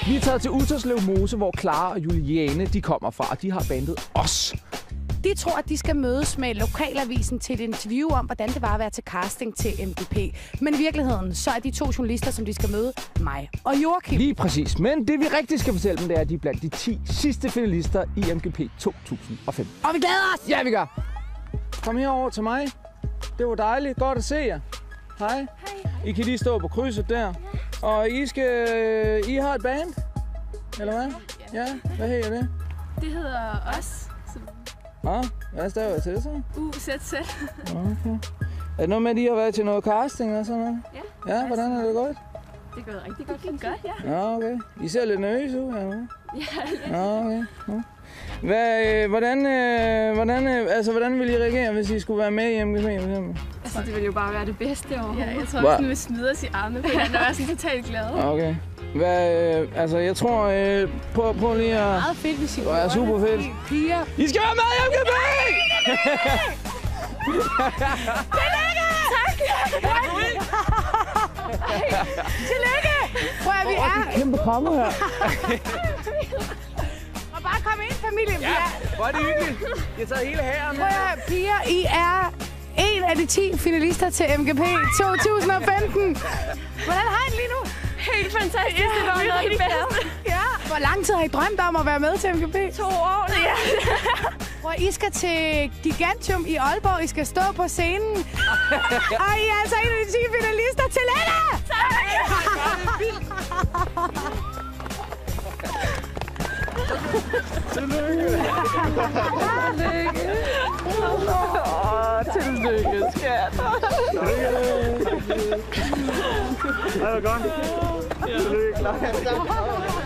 Vi er taget til Utterslev Mose, hvor Clara og Juliane de kommer fra, og de har bandet Os. De tror, at de skal mødes med lokalavisen til et interview om, hvordan det var at være til casting til MGP. Men i virkeligheden, så er de 2 journalister, som de skal møde, mig og Joachim. Lige præcis. Men det vi rigtig skal fortælle dem, det er, at de er blandt de 10 sidste finalister i MGP 2005. Og vi glæder os! Ja, vi gør. Kom herover til mig. Det var dejligt. Godt at se jer. Hej. Hej. I kan lige stå på krydset der. Og I har et band? Eller hvad? Ja. Hvad hedder det? Det hedder Os. Hvad staver jeg til så? UZZ. Okay. Er det noget med, at I har været til noget casting og sådan noget? Ja. Ja, hvordan er det gået? Det går rigtig godt. Fint godt, ja. Ja, okay. I ser lidt nervøse ud, eller hvad? Ja. Ja, okay. Ja. Hvordan ville I reagere, hvis I skulle være med i MGP, for eksempel? Altså, det ville jo bare være det bedste overhovedet. Ja, jeg tror også, vi vil smide os i armene på hinanden og være sådan totalt glade. Okay. Jeg tror, prøv lige at... Meget fedt, hvis I Det er super fedt. Piger. I skal være med i MGP! Tillykke! Tak! Tillykke! Prøv at vi er... Kæmpe krammer her. Og bare kom ind, familie. Ja, hvor er det hyggeligt. Jeg tager hele hæren. Prøv at piger, I er en af de 10 finalister til MGP 2015. Hvordan har I det lige nu? Helt fantastisk. Det var noget af det bedste. Ja. Hvor lang tid har I drømt om at være med til MGP? 2 år. Ja. Hvor I skal til Gigantium i Aalborg. I skal stå på scenen. Og I er altså en af de 10 finalister. Tillykke! Tillykke, skat. Det var godt. Tillykke, Clara.